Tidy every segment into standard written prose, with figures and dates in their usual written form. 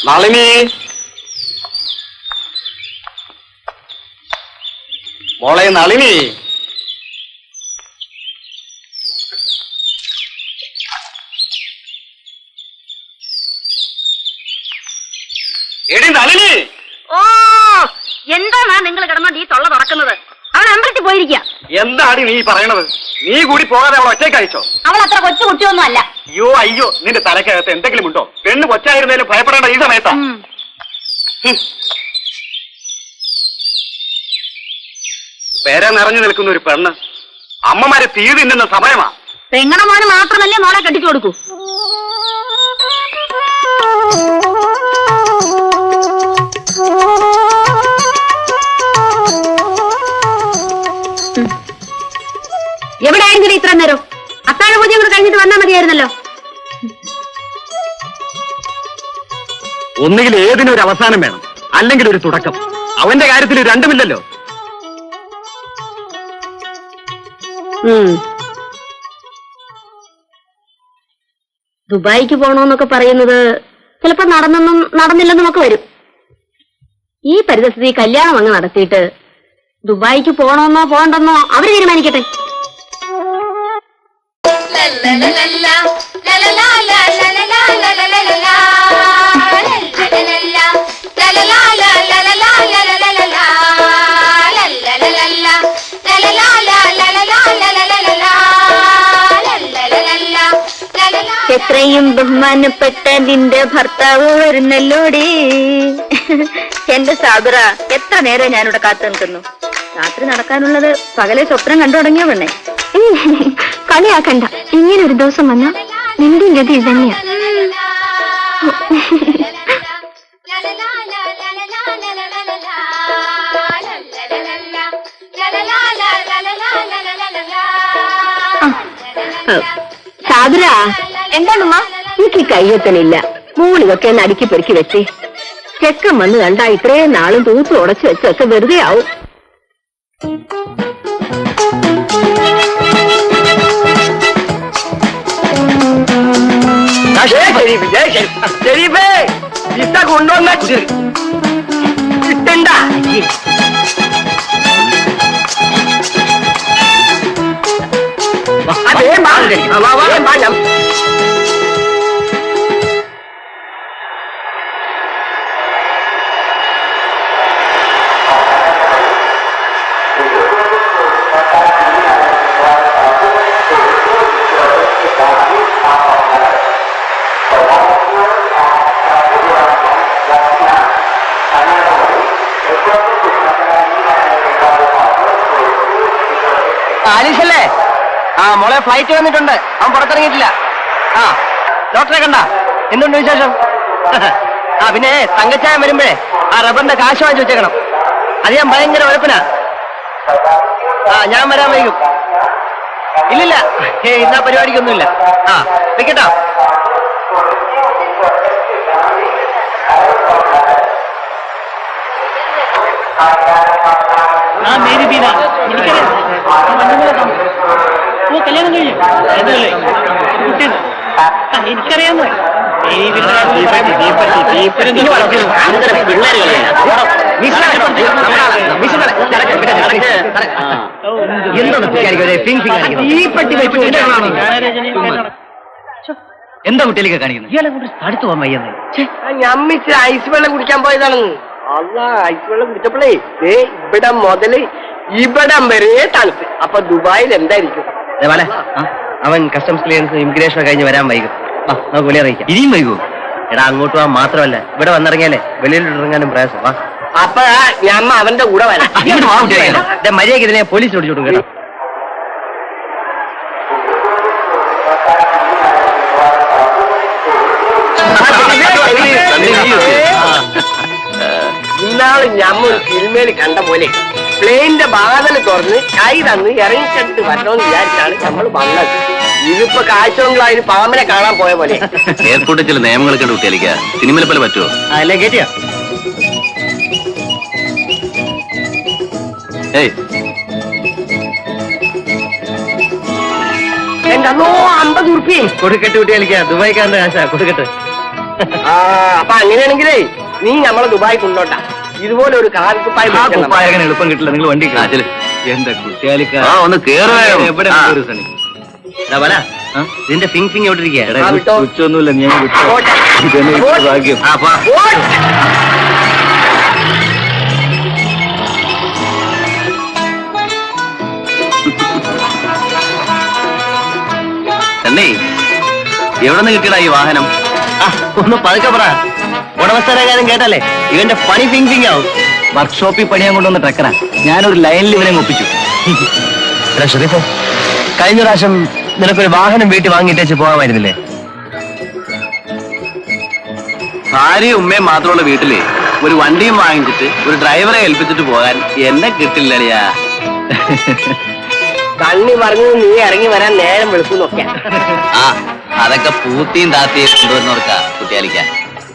നളിനി, മോളെ നളിനി, എടി നളിനി. ഓ, എന്താണ് നിങ്ങൾ കിടന്നോണ്ട് ഈ തൊള്ള തുറക്കുന്നത്? അവൻ അമ്പലത്തിൽ പോയിരിക്കുക. എന്താണ് നീ പറയണത്? നീ കൂടി പോകാതെ അവൾ ഒറ്റയ്ക്ക് അയച്ചോ? അവൾ അത്ര കൊച്ചു കുട്ടിയൊന്നും അല്ല. അയ്യോ അയ്യോ, നിന്റെ തലക്കകത്ത് എന്തെങ്കിലും ഉണ്ടോ? പെണ്ണ് കൊച്ചായിരുന്നേലും ഭയപ്പെടേണ്ട ഈ സമയത്താ. പേരെ നിറഞ്ഞു നിൽക്കുന്ന ഒരു പെണ്ണ് അമ്മമാരെ തീ തിന്നുന്ന സമയമാ. പെങ്ങണ മോന് മാത്രമല്ലേ മോളെ കെട്ടിച്ചു കൊടുക്കൂ. എവിടെയായെങ്കിലും ഇത്ര നേരം അത്താഴ പൂജ കൂടെ കഴിഞ്ഞിട്ട് വന്നാൽ മതിയായിരുന്നല്ലോ. ഒന്നുകിൽ ഏതിനൊരു അവസാനം വേണം, അല്ലെങ്കിൽ ഒരു തുടക്കം. അവന്റെ കാര്യത്തിൽ രണ്ടുമില്ലല്ലോ. ദുബായിക്ക് പോണോന്നൊക്കെ പറയുന്നത് ചിലപ്പോ നടന്നില്ലെന്നും ഒക്കെ വരും. ഈ പരിതസ്ഥിതി കല്യാണം അങ്ങ് നടത്തിയിട്ട് ദുബായിക്ക് പോണോന്നോ പോണ്ടെന്നോ അവര് തീരുമാനിക്കട്ടെ. എത്രയും ബഹുമാനപ്പെട്ട നിന്റെ ഭർത്താവ് വരുന്നല്ലോടി. എന്റെ സാബിറ, എത്ര നേരം ഞാനിവിടെ കാത്തു നിൽക്കുന്നു. രാത്രി നടക്കാനുള്ളത് പകലെ സ്വപ്നം കണ്ടു തുടങ്ങിയ പെണ്ണെ. കളിയാക്കണ്ട, ഇങ്ങനെ ഒരു ദിവസം വന്ന നിന്റെ ഗതി തന്നെയാ. സാബിറ, എന്താണമ്മ? എനിക്ക് കയ്യെത്തനില്ല. മൂളിതൊക്കെ ഒന്ന് അടുക്കി പെറുക്കി വെച്ചേ. ചെക്കൻ വന്ന് കണ്ടാ ഇത്രയും നാളും തൂത്ത് ഉടച്ചു വെച്ചൊക്കെ വെറുതെ ആവും. കൊണ്ടുവന്ന കിട്ടണ്ട. ആലീഷല്ലേ? ആ മോളെ, ഫ്ലൈറ്റ് വന്നിട്ടുണ്ട്. അവൻ പുറത്തിറങ്ങിയിട്ടില്ല. ആ ഡോക്ടറെ കണ്ട? എന്തുണ്ട് വിശേഷം? ആ പിന്നെ തങ്കച്ചായം വരുമ്പോഴേ ആ റബ്ബറിന്റെ കാശ് വാങ്ങിച്ചു വെച്ചേക്കണം. അത് ഞാൻ ഭയങ്കര ഉഴപ്പനാ. ആ ഞാൻ വരാൻ വൈകും. ഇല്ലില്ല, ഇന്നാ പരിപാടിക്കൊന്നുമില്ല. ആ വെക്കട്ടോ. കല്യാണം കഴിഞ്ഞു എനിക്കറിയാമോ? എന്താ കുട്ടികളൊക്കെ കാണിക്കുന്നത്? ഇയാളെ കൊണ്ട് അടുത്ത് പോകാൻ വയ്യെന്ന്. ഞമ്മിച്ച് ഐസ് വെള്ളം കുടിക്കാൻ പോയതാണെന്ന്. അല്ല, ഐസ് വെള്ളം കുടിച്ചപ്പോഴേ ഇവിടെ മുതല് ഇവിടം വരെ തണുപ്പ്. അപ്പൊ ദുബായിൽ എന്തായിരിക്കും? അവൻ കസ്റ്റംസ് ക്ലിയറൻസ് ഇമിഗ്രേഷൻ കഴിഞ്ഞ് വരാൻ വൈകും. നമുക്ക് വെളിയിൽ അറിയിക്കാം. ഇനിയും വൈകുമോ? എടാ, അങ്ങോട്ട് പോകാൻ മാത്രമല്ല, ഇവിടെ വന്നിറങ്ങിയാലേ വെളിയിലിറങ്ങാനും പ്രയാസം. അപ്പൊ ഞമ്മ അവന്റെ കൂടെ വരാം. മര്യാദയ്ക്ക് ഇതിനെ പോലീസ് ഓടിച്ചോട്ടും കേട്ടോ. ഇന്നാള് ഞമ്മ ഒരു സിനിമയിൽ കണ്ട പോലെ പ്ലെയിനിന്റെ വാതിൽ തുറന്ന് കൈ തന്ന് ഇറങ്ങിക്കണ്ടിട്ട് വരണമെന്ന് വിചാരിച്ചാണ് നമ്മൾ വന്നത്. ഇതിപ്പോ കാഴ്ചകളായി പാമ്പിനെ കാണാൻ പോയ പോലെ. എയർപോർട്ടിൽ ചില നിയമങ്ങളൊക്കെ കുട്ടികളിക്ക സിനിമയിലെ പോലെ പറ്റുമോ? അല്ലേ കേട്ടിയാ? എന്തോ 50 ഉറുപ്പിയെ കൊടുക്കട്ട് കുട്ടികളിക്ക. ദുബായിക്കാരന്റെ കാശാ കൊടുക്കട്ട്. ആ അപ്പൊ അങ്ങനെയാണെങ്കിലേ നീ നമ്മളെ ദുബായ് കൊണ്ടോട്ടാ. ഇതുപോലെ ഒരു കാൽ കുപ്പായി കുപ്പായങ്ങനെ എളുപ്പം കിട്ടില്ല. നിങ്ങൾ വണ്ടി ചെല്. എന്റെ കുട്ടിയാലിക്ക ആ ഒന്ന് കേറുവേ. എവിടെ സണി ഇതിന്റെ ഫിങ് ഫിങ് എവിടെ ആ, വിട്ടോ. ഉച്ചൊന്നുമില്ല. ഞാൻ വിട്ടോ. പോട്ടെ. ഇതെന്നെ പോട്ടെ. ഭാഗ്യം. ആ പാ. തന്നെ എവിടെ നിന്ന് കിട്ടിയടാ ഈ വാഹനം? ഒന്ന് പതുക്കെ പറ. ഉടമസ്ഥരാകാരം കേട്ടല്ലേ ഇവന്റെ പണി ഫിങ് ഫിങ് ആവും. വർക്ക്ഷോപ്പിൽ പണിയാൻ കൊണ്ടുവന്ന ട്രക്കറാ. ഞാനൊരു ലൈനിൽ ഇവനെ ഒപ്പിച്ചു. ഷെറീഫോ, കഴിഞ്ഞ പ്രാവശ്യം നിനക്കൊരു വാഹനം വീട്ടിൽ വാങ്ങിയിട്ടേച്ച് പോകാമായിരുന്നില്ലേ? ഭാര്യയും ഉമ്മയും മാത്രമുള്ള വീട്ടില് ഒരു വണ്ടിയും വാങ്ങിച്ചിട്ട് ഒരു ഡ്രൈവറെ ഏൽപ്പിച്ചിട്ട് പോകാൻ എന്നെ കിട്ടില്ലടിയാ. കണ്ണി പറഞ്ഞു നീ ഇറങ്ങി വരാൻ നേരം വെളുക്കുന്നൊക്കെ. ആ അതൊക്കെ പൂത്തിയും താത്തിയും കൊണ്ടുവരുന്നവർക്കാ കുട്ടിയാലിക്ക.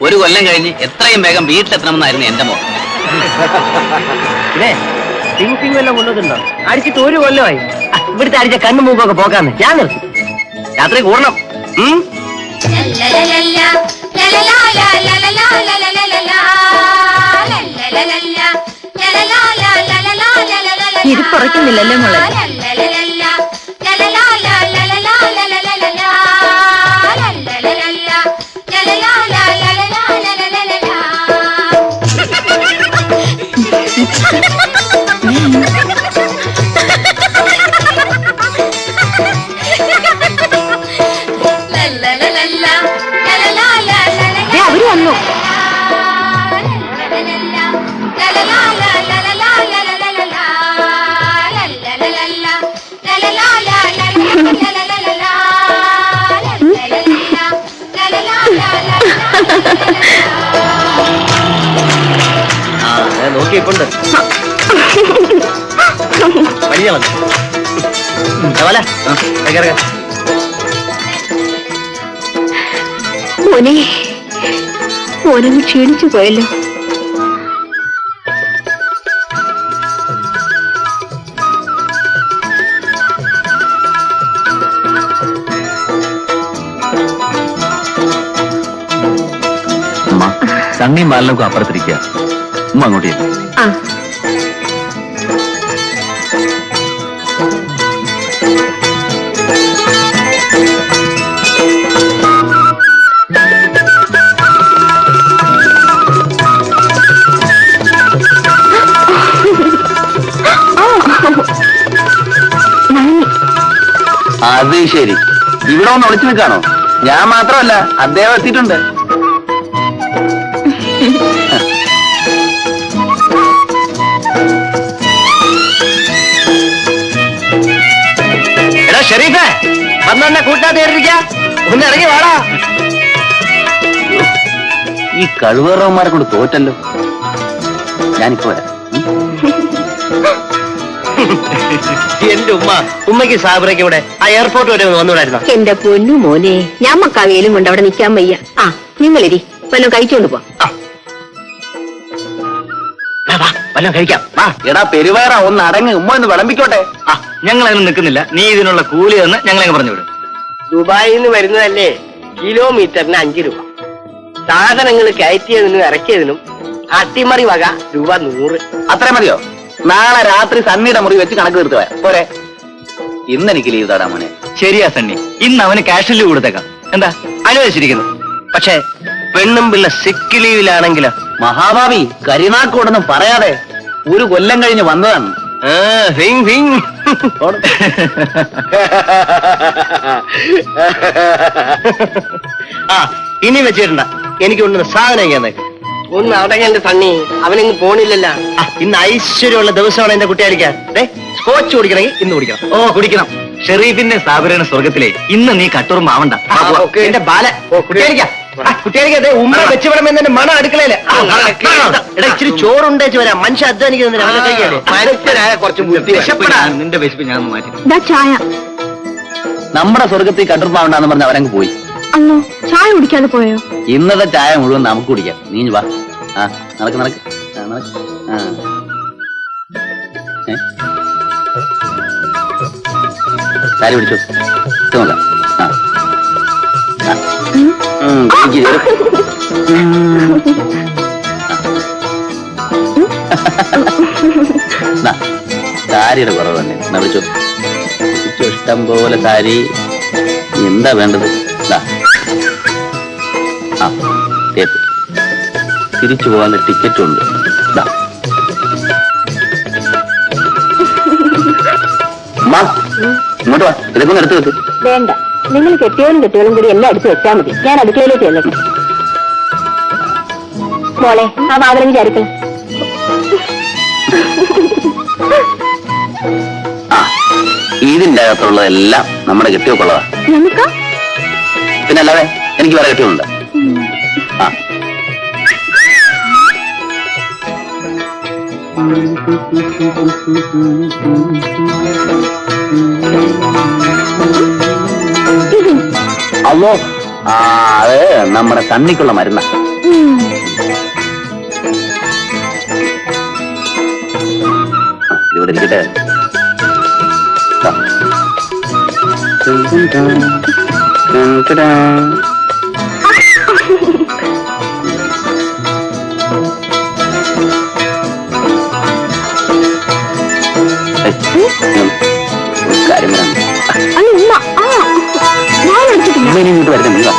ഒരു കൊല്ലം കഴിഞ്ഞ് എത്രയും വേഗം വീട്ടിലെത്തണമെന്നായിരുന്നു എന്റെ മോഹം. ഇതേ ഫിങ് ഫിങ് വല്ലതും കൊണ്ടുവന്നിട്ടുണ്ടോ? അടിച്ചിട്ട് ഒരു കൊല്ലമായി. ഇവിടുത്തെ അടിച്ച കണ്ണു മൂക്കൊക്കെ പോക്കാന്ന് ഞാൻ നിർത്തി. രാത്രി കൂടണം. ഇരിപ്പുറയ്ക്കുന്നില്ലല്ലേ മോളെ? അവര് വന്നു. ആ ഞാൻ നോക്കിയിട്ടുണ്ട്. വലിയ മോനെ, മോനൊന്ന് ക്ഷീണിച്ചു പോയല്ലോ. അമ്മ സണ്ണിയും ബാലനൊക്കെ അപ്പുറത്തിരിക്കുക. ഉമ്മ അങ്ങോട്ടേ. ആ അത് ശരി, ഇവിടെ ഒന്ന് ഒളിച്ചു നിൽക്കാണോ? ഞാൻ മാത്രമല്ല, അദ്ദേഹം എത്തിയിട്ടുണ്ട്. എടാ ഷെരീഫേ, വന്നെ കൂട്ടാതെ ഒന്ന് ഇറങ്ങി വാടാ. ഈ കഴിവേറവന്മാരെ കൊണ്ട് തോറ്റല്ലോ. ഞാനിപ്പോ വരാം. എന്റെ ഉമ്മയ്ക്ക് സാബറയ്ക്ക് ഇവിടെ ആ എയർപോർട്ട് വരെ വന്നുകൂടായിരുന്നോ? എന്റെ പൊന്നു മോനെ, ഞമ്മക്ക് ആ വെയിലും കൊണ്ട് അവിടെ നിൽക്കാൻ വയ്യ. ആ നിങ്ങളിരി, വല്ലതും കഴിച്ചോണ്ട് പോ. വല്ലതും കഴിക്കാം. എടാ പെരുവയറ ഒന്ന് അടങ്ങ്, ഉമ്മ ഒന്ന് വിളമ്പിക്കോട്ടെ. ഞങ്ങൾ അതിന് നിൽക്കുന്നില്ല. നീ ഇതിനുള്ള കൂലി എന്ന് ഞങ്ങളെ പറഞ്ഞു വിടും. ദുബായിൽ നിന്ന് വരുന്നതല്ലേ, കിലോമീറ്ററിന് 5 രൂപ. സാധനങ്ങൾ കയറ്റിയതിനും ഇറക്കിയതിനും അട്ടിമറി വക രൂപ 100. അത്രേ മതിയോ? നാളെ രാത്രി സണ്ണിയുടെ മുറി വെച്ച് കണക്ക് തീർത്ത് പോയാ പോരെ? ഇന്ന് എനിക്ക് ലീവ് തരാ മോനെ. ശരിയാ സണ്ണി, ഇന്ന് അവന് ക്യാഷ് ലീവ് കൊടുത്തേക്കാം. എന്താ അനുവദിച്ചിരിക്കുന്നു. പക്ഷെ പെണ്ണും പിള്ള സിക്ക് ലീവിലാണെങ്കിലോ? മഹാഭാവി കരിനാക്കോടൊന്നും പറയാതെ 1 കൊല്ലം കഴിഞ്ഞ് വന്നതാണ്. ആ ഇനി വെച്ചിട്ടുണ്ട. എനിക്ക് കൊണ്ടുവന്ന സാധനം ചെയ്യാന്നേക്ക്. ഒന്ന് അടങ്ങേണ്ട സണ്ണി, അവനെങ്ങ് പോണില്ലല്ലോ. ഇന്ന് ഐശ്വര്യമുള്ള ദിവസമാണ് എന്റെ കുട്ടിയായിരിക്കാൻ. സ്കോച്ച് കുടിക്കണമെങ്കിൽ ഇന്ന് കുടിക്കണം. ഓ കുടിക്കണം. ഷെറീഫിന്റെ സ്ഥാപന സ്വർഗത്തിലെ ഇന്ന് നീ കട്ടുറുമ്പ് ആവണ്ട. എന്റെ ബാല കുട്ടിയായിരിക്കാ ഉമ്മ വെച്ചുവിടമെന്നെ മണം അടുക്കളയില്. ഇച്ചിരി ചോറുണ്ടേച്ച് വരാം. മനുഷ്യ അധ്വാനിക്കുന്നില്ല. മനുഷ്യനായ കുറച്ച് ബുദ്ധി. നിന്റെ വിശപ്പ് ഞാൻ മാറ്റി. ചായ നമ്മുടെ സ്വർഗത്തിൽ കട്ടുറുമ്പാവണ്ടെന്ന് പറഞ്ഞ് അവരങ്ങ് പോയി. അന്നോ ചായ കുടിക്കാതെ പോയോ? ഇന്നത്തെ ചായ മുഴുവൻ നമുക്ക് കുടിക്കാം. നീ വാ. ആ നടക്ക് നടക്ക്. ആ സാരി പിടിച്ചു നോക്കാം. ആ സാരിയുടെ കുറവ് തന്നെ നടിച്ചു ഇഷ്ടം പോലെ സാരി എന്താ വേണ്ടത് ആ ടേപ്പ് തിരിച്ചു പോകാനുള്ള ടിക്കറ്റും ഉണ്ട് ഇങ്ങോട്ട് വാ ഇതൊക്കെ ഒന്ന് എടുത്തു വെക്ക്. വേണ്ട, നിങ്ങൾ കെട്ടിയോളും കൂടി എല്ലാം എടുത്ത് വെച്ചാൽ മതി. ഞാൻ അടുക്കളയിലേക്ക് ചെല്ലട്ടെ. മോളെ, ആ വാതിലും ചരിക്കണം. ആ ഇതിന്റെ അകത്തുള്ളതെല്ലാം നമ്മുടെ കെട്ടിയൊക്കെയുള്ളതാ. നമുക്കാ? പിന്നെ അല്ലാതെ എനിക്ക് വേറെ കെട്ടിയുണ്ട്. ആ അല്ലോ ആ അത് നമ്മുടെ തണ്ണിക്കുള്ള മരുന്ന. ഇവിടെ ഇരിക്കട്ടെ. കാര്യം വരാം. അല്ല, ഞാൻ എടുത്തിട്ടില്ല. ഇങ്ങോട്ട് വരുന്നില്ല.